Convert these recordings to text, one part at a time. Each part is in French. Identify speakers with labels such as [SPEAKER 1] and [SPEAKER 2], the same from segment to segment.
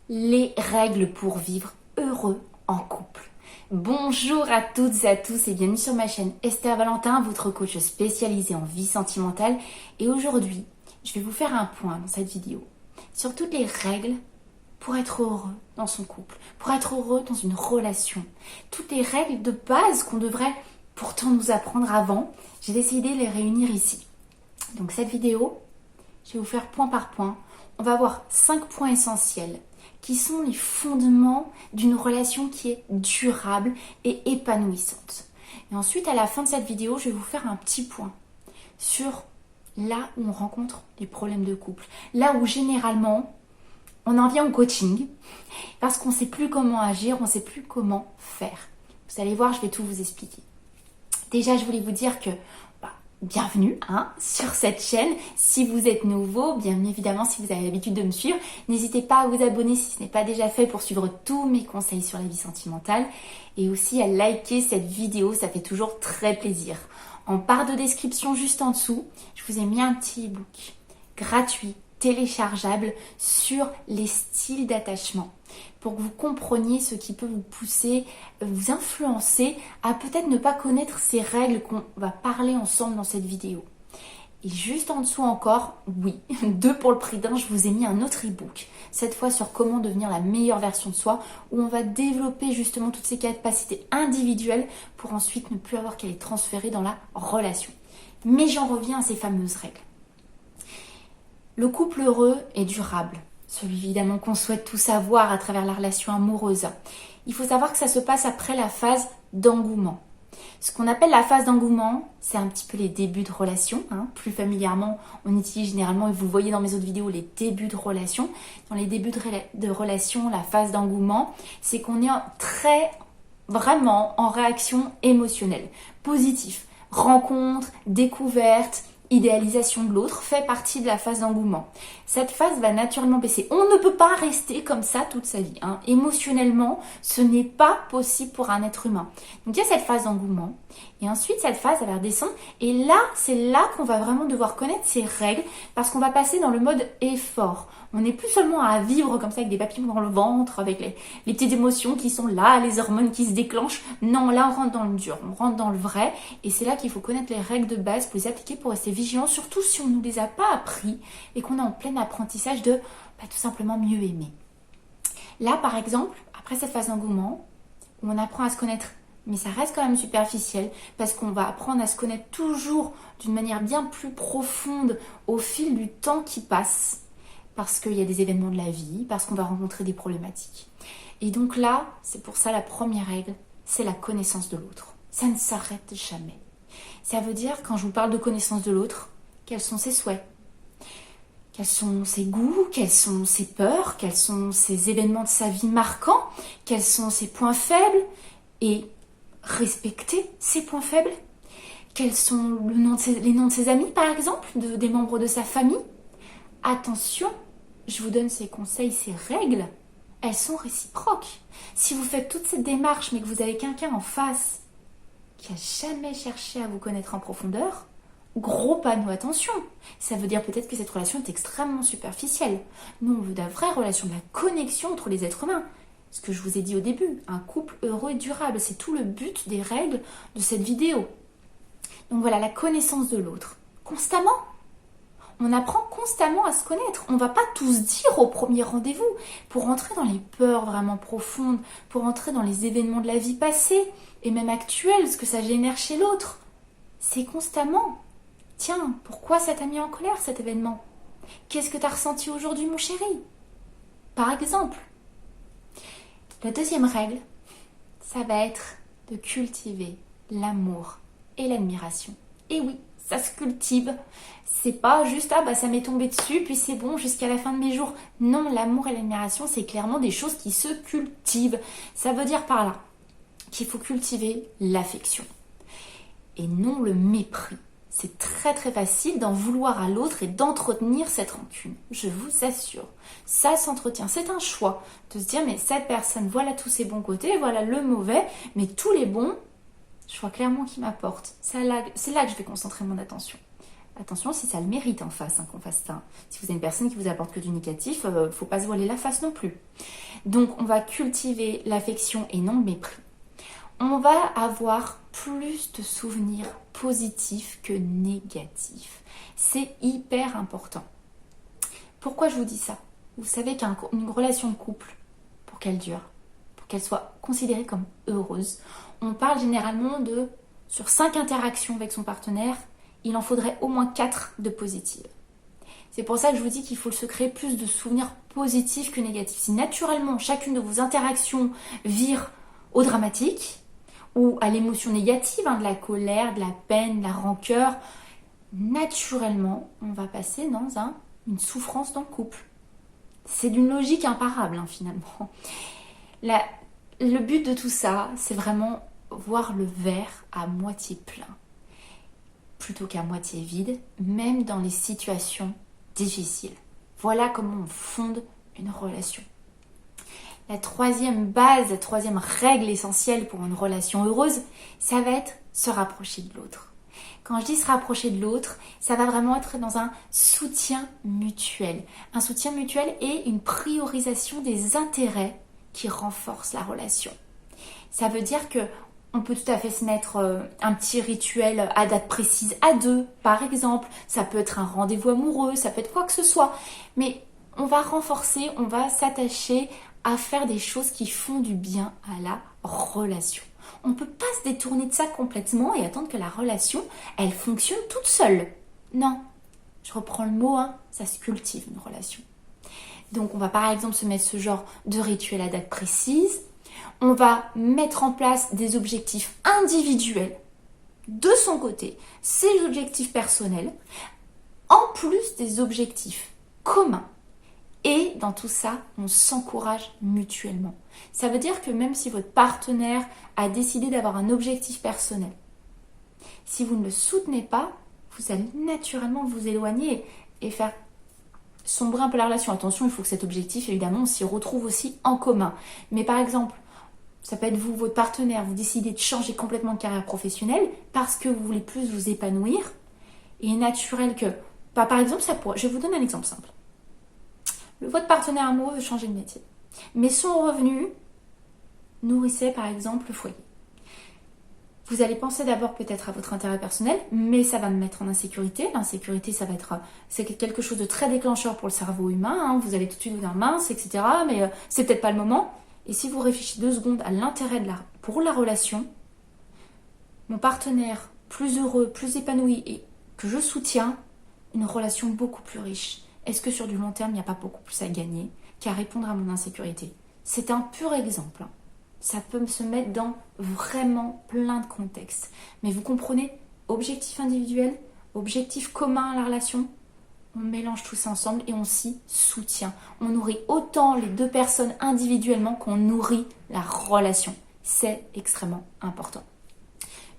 [SPEAKER 1] Les règles pour vivre heureux en couple. Bonjour à toutes et à tous et bienvenue sur ma chaîne Esther Valentin, votre coach spécialisé en vie sentimentale. Et aujourd'hui, je vais vous faire un point dans cette vidéo sur toutes les règles pour être heureux dans son couple, pour être heureux dans une relation. Toutes les règles de base qu'on devrait pourtant nous apprendre avant. J'ai décidé de les réunir ici. Donc cette vidéo, je vais vous faire point par point. On va voir 5 points essentiels qui sont les fondements d'une relation qui est durable et épanouissante. Et ensuite, à la fin de cette vidéo, je vais vous faire un petit point sur là où on rencontre des problèmes de couple. Là où généralement, on en vient au coaching parce qu'on ne sait plus comment agir, on ne sait plus comment faire. Vous allez voir, je vais tout vous expliquer. Déjà, je voulais vous dire que bienvenue sur cette chaîne. Si vous êtes nouveau, bienvenue évidemment si vous avez l'habitude de me suivre. N'hésitez pas à vous abonner si ce n'est pas déjà fait pour suivre tous mes conseils sur la vie sentimentale. Et aussi à liker cette vidéo, ça fait toujours très plaisir. En barre de description juste en dessous, je vous ai mis un petit e-book gratuit, téléchargeable sur les styles d'attachement pour que vous compreniez ce qui peut vous pousser, vous influencer à peut-être ne pas connaître ces règles qu'on va parler ensemble dans cette vidéo. Et juste en dessous encore, oui, 2 pour le prix d'un, je vous ai mis un autre e-book, cette fois sur comment devenir la meilleure version de soi, où on va développer justement toutes ces capacités individuelles pour ensuite ne plus avoir qu'à les transférer dans la relation. Mais j'en reviens à ces fameuses règles. Le couple heureux est durable. Celui évidemment qu'on souhaite tous avoir à travers la relation amoureuse. Il faut savoir que ça se passe après la phase d'engouement. Ce qu'on appelle la phase d'engouement, c'est un petit peu les débuts de relation. Plus familièrement, on utilise généralement, et vous le voyez dans mes autres vidéos, les débuts de relation. Dans les débuts de relation, la phase d'engouement, c'est qu'on est vraiment en réaction émotionnelle, positif. Rencontre, découverte, idéalisation de l'autre fait partie de la phase d'engouement. Cette phase va naturellement baisser. On ne peut pas rester comme ça toute sa vie. Émotionnellement, ce n'est pas possible pour un être humain. Donc il y a cette phase d'engouement. Et ensuite, cette phase, elle va redescendre. Et là, c'est là qu'on va vraiment devoir connaître ces règles parce qu'on va passer dans le mode effort. On n'est plus seulement à vivre comme ça avec des papillons dans le ventre, avec les petites émotions qui sont là, les hormones qui se déclenchent. Non, là, on rentre dans le dur, on rentre dans le vrai. Et c'est là qu'il faut connaître les règles de base pour les appliquer, pour rester vigilant, surtout si on ne nous les a pas appris et qu'on est en plein apprentissage de tout simplement mieux aimer. Là, par exemple, après cette phase d'engouement, où on apprend à se connaître, mais ça reste quand même superficiel parce qu'on va apprendre à se connaître toujours d'une manière bien plus profonde au fil du temps qui passe. Parce qu'il y a des événements de la vie, parce qu'on va rencontrer des problématiques. Et donc là, c'est pour ça la première règle, c'est la connaissance de l'autre. Ça ne s'arrête jamais. Ça veut dire, quand je vous parle de connaissance de l'autre, quels sont ses souhaits, quels sont ses goûts, quelles sont ses peurs, quels sont ses événements de sa vie marquants, quels sont ses points faibles, et respecter ses points faibles. Quels sont les noms de ses amis, par exemple, des membres de sa famille. Attention, je vous donne ces conseils, ces règles, elles sont réciproques. Si vous faites toute cette démarche mais que vous avez quelqu'un en face qui n'a jamais cherché à vous connaître en profondeur, gros panneau, attention. Ça veut dire peut-être que cette relation est extrêmement superficielle. Nous, on veut de la vraie relation, de la connexion entre les êtres humains. Ce que je vous ai dit au début, un couple heureux et durable, c'est tout le but des règles de cette vidéo. Donc voilà, la connaissance de l'autre. Constamment. On apprend constamment à se connaître. On ne va pas tout se dire au premier rendez-vous. Pour entrer dans les peurs vraiment profondes, pour entrer dans les événements de la vie passée et même actuelle, ce que ça génère chez l'autre, c'est constamment. Tiens, pourquoi ça t'a mis en colère cet événement? Qu'est-ce que tu as ressenti aujourd'hui, mon chéri? Par exemple. La deuxième règle, ça va être de cultiver l'amour et l'admiration. Et oui, ça se cultive. C'est pas juste ça m'est tombé dessus puis c'est bon jusqu'à la fin de mes jours. Non, l'amour et l'admiration, c'est clairement des choses qui se cultivent. Ça veut dire par là qu'il faut cultiver l'affection et non le mépris. C'est très très facile d'en vouloir à l'autre et d'entretenir cette rancune. Je vous assure, ça s'entretient. C'est un choix de se dire mais cette personne, voilà tous ses bons côtés, voilà le mauvais, mais tous les bons, je vois clairement qu'il m'apporte. C'est là que je vais concentrer mon attention. Attention si ça le mérite en face, qu'on fasse ça. Si vous avez une personne qui vous apporte que du négatif, faut pas se voiler la face non plus. Donc on va cultiver l'affection et non le mépris. On va avoir plus de souvenirs positifs que négatifs. C'est hyper important. Pourquoi je vous dis ça? Vous savez qu'une relation de couple, pour qu'elle dure, pour qu'elle soit considérée comme heureuse, on parle généralement sur 5 interactions avec son partenaire, il en faudrait au moins 4 de positives. C'est pour ça que je vous dis qu'il faut se créer plus de souvenirs positifs que négatifs. Si naturellement chacune de vos interactions vire au dramatique ou à l'émotion négative, de la colère, de la peine, de la rancœur, naturellement on va passer dans une souffrance dans le couple. C'est d'une logique imparable finalement. Le but de tout ça, c'est vraiment voir le verre à moitié plein plutôt qu'à moitié vide, même dans les situations difficiles. Voilà comment on fonde une relation. La troisième base, la troisième règle essentielle pour une relation heureuse, ça va être se rapprocher de l'autre. Quand je dis se rapprocher de l'autre, ça va vraiment être dans un soutien mutuel. Un soutien mutuel et une priorisation des intérêts qui renforcent la relation. Ça veut dire que on peut tout à fait se mettre un petit rituel à date précise à 2, par exemple. Ça peut être un rendez-vous amoureux, ça peut être quoi que ce soit. Mais on va renforcer, on va s'attacher à faire des choses qui font du bien à la relation. On ne peut pas se détourner de ça complètement et attendre que la relation, elle fonctionne toute seule. Non, je reprends le mot, ça se cultive une relation. Donc on va par exemple se mettre ce genre de rituel à date précise. On va mettre en place des objectifs individuels de son côté, ses objectifs personnels, en plus des objectifs communs. Et dans tout ça, on s'encourage mutuellement. Ça veut dire que même si votre partenaire a décidé d'avoir un objectif personnel, si vous ne le soutenez pas, vous allez naturellement vous éloigner et faire sombrer un peu la relation. Attention, il faut que cet objectif, évidemment, on s'y retrouve aussi en commun. Mais par exemple, ça peut être vous, votre partenaire, vous décidez de changer complètement de carrière professionnelle parce que vous voulez plus vous épanouir. Et il est naturel que, par exemple, je vais vous donner un exemple simple. Votre partenaire amoureux veut changer de métier. Mais son revenu nourrissait par exemple le foyer. Vous allez penser d'abord peut-être à votre intérêt personnel, mais ça va me mettre en insécurité. L'insécurité, c'est quelque chose de très déclencheur pour le cerveau humain. Vous allez tout de suite vous dire mince, etc. Mais c'est peut-être pas le moment. Et si vous réfléchissez 2 secondes à l'intérêt pour la relation, mon partenaire plus heureux, plus épanoui et que je soutiens, une relation beaucoup plus riche. Est-ce que sur du long terme, il n'y a pas beaucoup plus à gagner qu'à répondre à mon insécurité? C'est un pur exemple. Ça peut se mettre dans vraiment plein de contextes. Mais vous comprenez, objectif individuel, objectif commun à la relation, on mélange tout ça ensemble et on s'y soutient. On nourrit autant les 2 personnes individuellement qu'on nourrit la relation. C'est extrêmement important.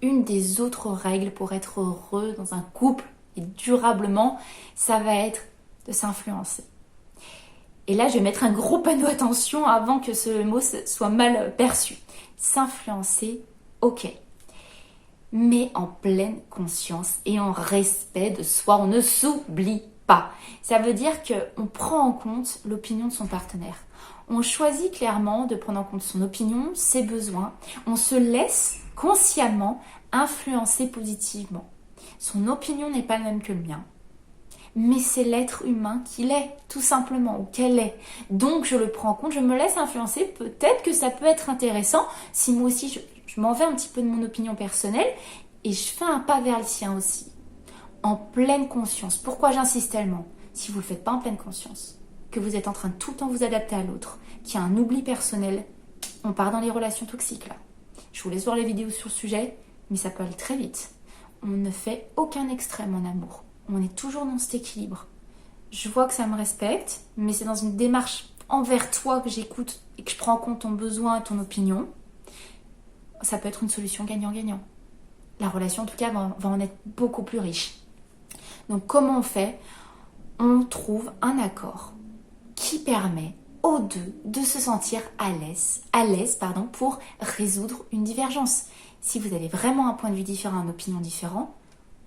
[SPEAKER 1] Une des autres règles pour être heureux dans un couple et durablement, ça va être de s'influencer. Et là, je vais mettre un gros panneau attention avant que ce mot soit mal perçu. S'influencer, ok. Mais en pleine conscience et en respect de soi. On ne s'oublie pas. Ça veut dire qu'on prend en compte l'opinion de son partenaire. On choisit clairement de prendre en compte son opinion, ses besoins. On se laisse consciemment influencer positivement. Son opinion n'est pas la même que le mien. Mais c'est l'être humain qu'il est, tout simplement, ou qu'elle est. Donc je le prends en compte, je me laisse influencer, peut-être que ça peut être intéressant, si moi aussi je m'en vais un petit peu de mon opinion personnelle, et je fais un pas vers le sien aussi, en pleine conscience. Pourquoi j'insiste tellement? Si vous ne le faites pas en pleine conscience, que vous êtes en train de tout le temps vous adapter à l'autre, qu'il y a un oubli personnel, on part dans les relations toxiques là. Je vous laisse voir les vidéos sur le sujet, mais ça peut aller très vite. On ne fait aucun extrême en amour. On est toujours dans cet équilibre. Je vois que ça me respecte, mais c'est dans une démarche envers toi que j'écoute et que je prends en compte ton besoin et ton opinion. Ça peut être une solution gagnant-gagnant. La relation, en tout cas, va en être beaucoup plus riche. Donc, comment on fait? On trouve un accord qui permet aux deux de se sentir à l'aise pour résoudre une divergence. Si vous avez vraiment un point de vue différent, une opinion différente,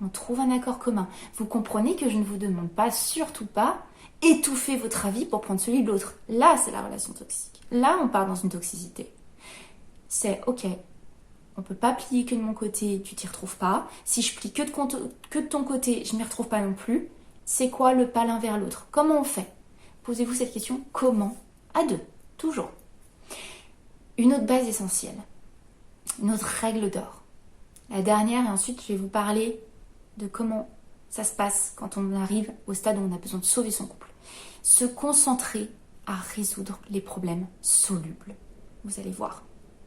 [SPEAKER 1] On trouve un accord commun. Vous comprenez que je ne vous demande pas, surtout pas, étouffer votre avis pour prendre celui de l'autre. Là, c'est la relation toxique. Là, on part dans une toxicité. C'est ok, on peut pas plier que de mon côté, tu t'y retrouves pas. Si je plie que de ton côté, je m'y retrouve pas non plus. C'est quoi le pas l'un vers l'autre? Comment on fait? Posez-vous cette question, comment? À deux, toujours. Une autre base essentielle, une autre règle d'or. La dernière, et ensuite je vais vous parler de comment ça se passe quand on arrive au stade où on a besoin de sauver son couple. Se concentrer à résoudre les problèmes solubles. Vous allez voir.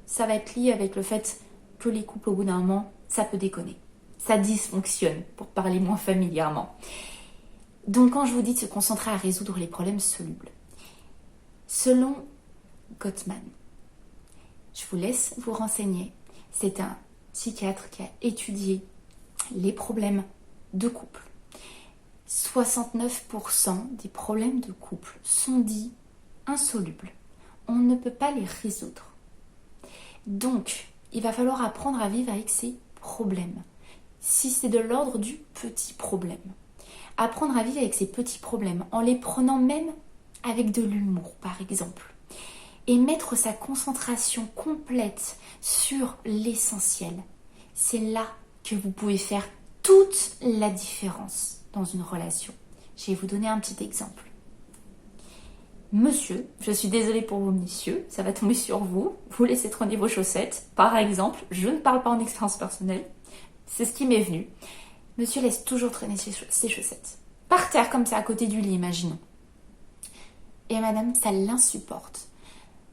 [SPEAKER 1] Ça va être lié avec le fait que les couples, au bout d'un moment, ça peut déconner. Ça dysfonctionne, pour parler moins familièrement. Donc, quand je vous dis de se concentrer à résoudre les problèmes solubles, selon Gottman, je vous laisse vous renseigner. C'est un psychiatre qui a étudié les problèmes de couple. 69% des problèmes de couple sont dits insolubles. On ne peut pas les résoudre. Donc, il va falloir apprendre à vivre avec ces problèmes. Si c'est de l'ordre du petit problème. Apprendre à vivre avec ces petits problèmes, en les prenant même avec de l'humour, par exemple. Et mettre sa concentration complète sur l'essentiel. C'est là que vous pouvez faire toute la différence dans une relation. Je vais vous donner un petit exemple. Monsieur, je suis désolée pour vous messieurs, ça va tomber sur vous, vous laissez traîner vos chaussettes, par exemple, je ne parle pas en expérience personnelle, c'est ce qui m'est venu. Monsieur laisse toujours traîner ses chaussettes, par terre comme ça, à côté du lit, imaginons. Et madame, ça l'insupporte.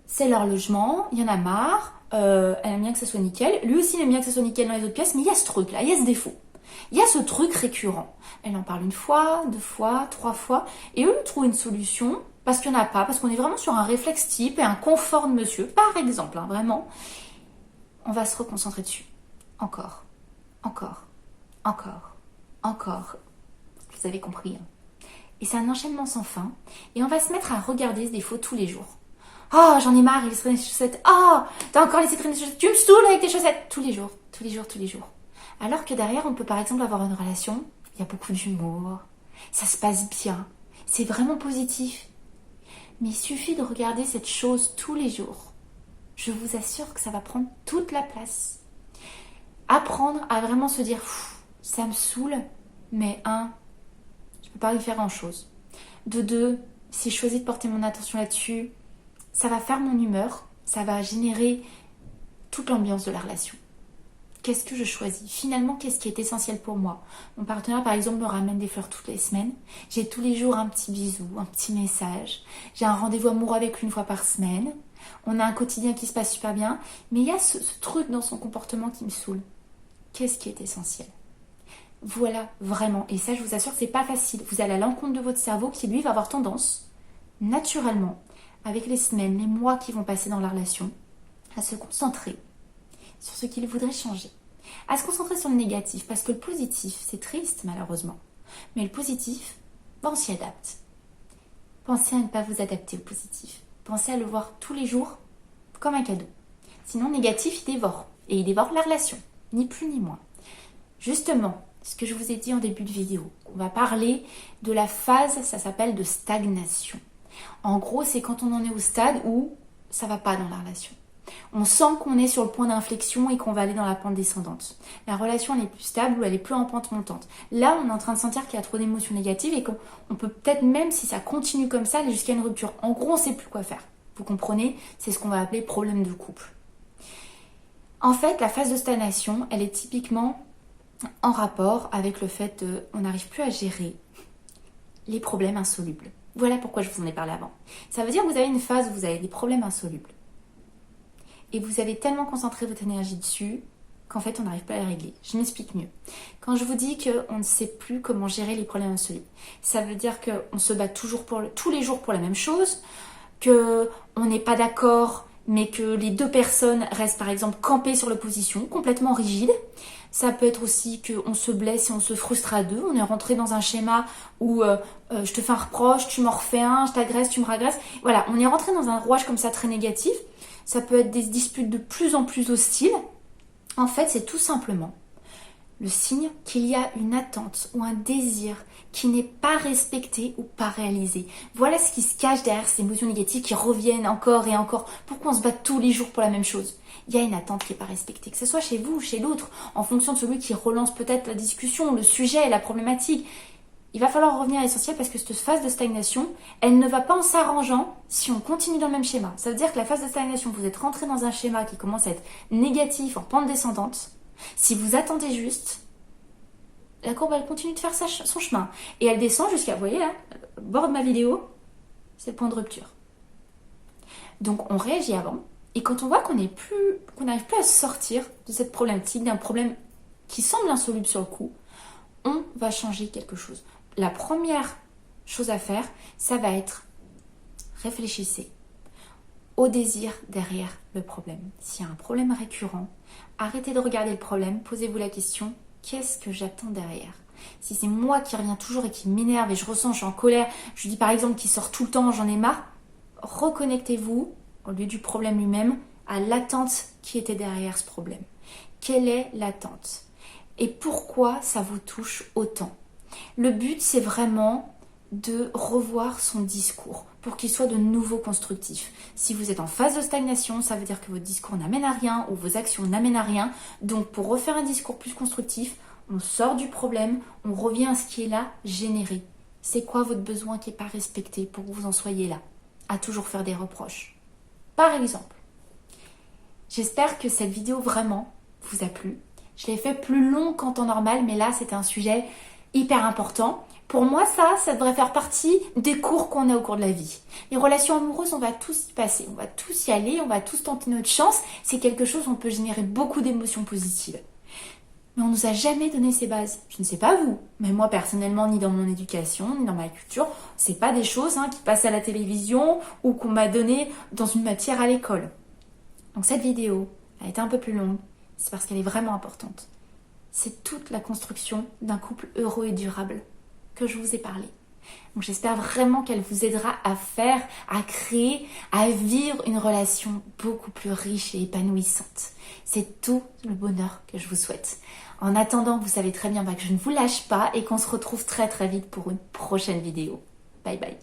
[SPEAKER 1] C'est leur logement, il y en a marre, elle aime bien que ça soit nickel, lui aussi il aime bien que ça soit nickel dans les autres pièces, mais il y a ce truc là, il y a ce défaut. Il y a ce truc récurrent. Elle en parle une fois, deux fois, trois fois, et eux trouvent une solution, parce qu'il n'y en a pas, parce qu'on est vraiment sur un réflexe type et un confort de monsieur, par exemple, vraiment. On va se reconcentrer dessus. Encore, encore, encore, encore. Vous avez compris. Hein. Et c'est un enchaînement sans fin, et on va se mettre à regarder ce défaut tous les jours. Oh, j'en ai marre, il laisse traîner ses chaussettes. Oh, t'as encore laissé traîner ses chaussettes. Tu me saoules avec tes chaussettes. Tous les jours, tous les jours, tous les jours. Alors que derrière, on peut par exemple avoir une relation, il y a beaucoup d'humour, ça se passe bien, c'est vraiment positif. Mais il suffit de regarder cette chose tous les jours. Je vous assure que ça va prendre toute la place. Apprendre à vraiment se dire, ça me saoule, mais je peux pas y faire grand chose. De deux, si je choisis de porter mon attention là-dessus, ça va faire mon humeur, ça va générer toute l'ambiance de la relation. Qu'est-ce que je choisis? Finalement, qu'est-ce qui est essentiel pour moi? Mon partenaire, par exemple, me ramène des fleurs toutes les semaines. J'ai tous les jours un petit bisou, un petit message. J'ai un rendez-vous amoureux avec lui une fois par semaine. On a un quotidien qui se passe super bien. Mais il y a ce truc dans son comportement qui me saoule. Qu'est-ce qui est essentiel? Voilà, vraiment. Et ça, je vous assure que c'est pas facile. Vous allez à l'encontre de votre cerveau qui, lui, va avoir tendance, naturellement, avec les semaines, les mois qui vont passer dans la relation, à se concentrer sur ce qu'il voudrait changer. À se concentrer sur le négatif, parce que le positif, c'est triste malheureusement. Mais le positif, on s'y adapte. Pensez à ne pas vous adapter au positif. Pensez à le voir tous les jours comme un cadeau. Sinon, négatif, il dévore. Et il dévore la relation, ni plus ni moins. Justement, ce que je vous ai dit en début de vidéo, on va parler de la phase, ça s'appelle de stagnation. En gros, c'est quand on en est au stade où ça va pas dans la relation. On sent qu'on est sur le point d'inflexion et qu'on va aller dans la pente descendante. La relation, elle est plus stable ou elle est plus en pente montante. Là, on est en train de sentir qu'il y a trop d'émotions négatives et qu'on peut peut-être même, si ça continue comme ça, aller jusqu'à une rupture. En gros, on ne sait plus quoi faire. Vous comprenez? C'est ce qu'on va appeler problème de couple. En fait, la phase de stagnation, elle est typiquement en rapport avec le fait qu'on n'arrive plus à gérer les problèmes insolubles. Voilà pourquoi je vous en ai parlé avant. Ça veut dire que vous avez une phase où vous avez des problèmes insolubles. Et vous avez tellement concentré votre énergie dessus qu'en fait on n'arrive pas à les régler. Je m'explique mieux. Quand je vous dis qu'on ne sait plus comment gérer les problèmes insolubles, ça veut dire qu'on se bat toujours tous les jours pour la même chose, qu'on n'est pas d'accord, mais que les deux personnes restent par exemple campées sur l'opposition, complètement rigides. Ça peut être aussi qu'on se blesse et on se frustre à deux. On est rentré dans un schéma où je te fais un reproche, tu m'en refais un, je t'agresse, tu me ragresses. Voilà, on est rentré dans un rouage comme ça très négatif. Ça peut être des disputes de plus en plus hostiles. En fait, c'est tout simplement le signe qu'il y a une attente ou un désir qui n'est pas respecté ou pas réalisé. Voilà ce qui se cache derrière ces émotions négatives qui reviennent encore et encore. Pourquoi on se bat tous les jours pour la même chose? Il y a une attente qui n'est pas respectée, que ce soit chez vous ou chez l'autre, en fonction de celui qui relance peut-être la discussion, le sujet, la problématique. Il va falloir revenir à l'essentiel parce que cette phase de stagnation, elle ne va pas en s'arrangeant si on continue dans le même schéma. Ça veut dire que la phase de stagnation, vous êtes rentré dans un schéma qui commence à être négatif, en pente descendante. Si vous attendez juste, la courbe, elle continue de faire son chemin. Et elle descend jusqu'à, vous voyez là, au bord de ma vidéo, c'est le point de rupture. Donc on réagit avant. Et quand on voit qu'on n'arrive plus à sortir de cette problématique, d'un problème qui semble insoluble sur le coup, on va changer quelque chose. La première chose à faire, ça va être réfléchissez au désir derrière le problème. S'il y a un problème récurrent, arrêtez de regarder le problème, posez-vous la question, qu'est-ce que j'attends derrière? Si c'est moi qui reviens toujours et qui m'énerve et je ressens, je suis en colère, je dis par exemple qu'il sort tout le temps, j'en ai marre, reconnectez-vous, au lieu du problème lui-même, à l'attente qui était derrière ce problème. Quelle est l'attente? Et pourquoi ça vous touche autant? Le but, c'est vraiment de revoir son discours pour qu'il soit de nouveau constructif. Si vous êtes en phase de stagnation, ça veut dire que votre discours n'amène à rien ou vos actions n'amènent à rien. Donc, pour refaire un discours plus constructif, on sort du problème, on revient à ce qui est là, généré. C'est quoi votre besoin qui n'est pas respecté pour que vous en soyez là? À toujours faire des reproches. Par exemple, j'espère que cette vidéo vraiment vous a plu. Je l'ai fait plus long qu'en temps normal, mais là, c'était un sujet hyper important. Pour moi, ça devrait faire partie des cours qu'on a au cours de la vie. Les relations amoureuses, on va tous y passer, on va tous y aller, on va tous tenter notre chance. C'est quelque chose où on peut générer beaucoup d'émotions positives. Mais on nous a jamais donné ces bases. Je ne sais pas vous, mais moi personnellement, ni dans mon éducation, ni dans ma culture, c'est pas des choses qui passent à la télévision ou qu'on m'a donné dans une matière à l'école. Donc cette vidéo a été un peu plus longue, c'est parce qu'elle est vraiment importante. C'est toute la construction d'un couple heureux et durable que je vous ai parlé. Donc j'espère vraiment qu'elle vous aidera à faire, à créer, à vivre une relation beaucoup plus riche et épanouissante. C'est tout le bonheur que je vous souhaite. En attendant, vous savez très bien que je ne vous lâche pas et qu'on se retrouve très très vite pour une prochaine vidéo. Bye bye.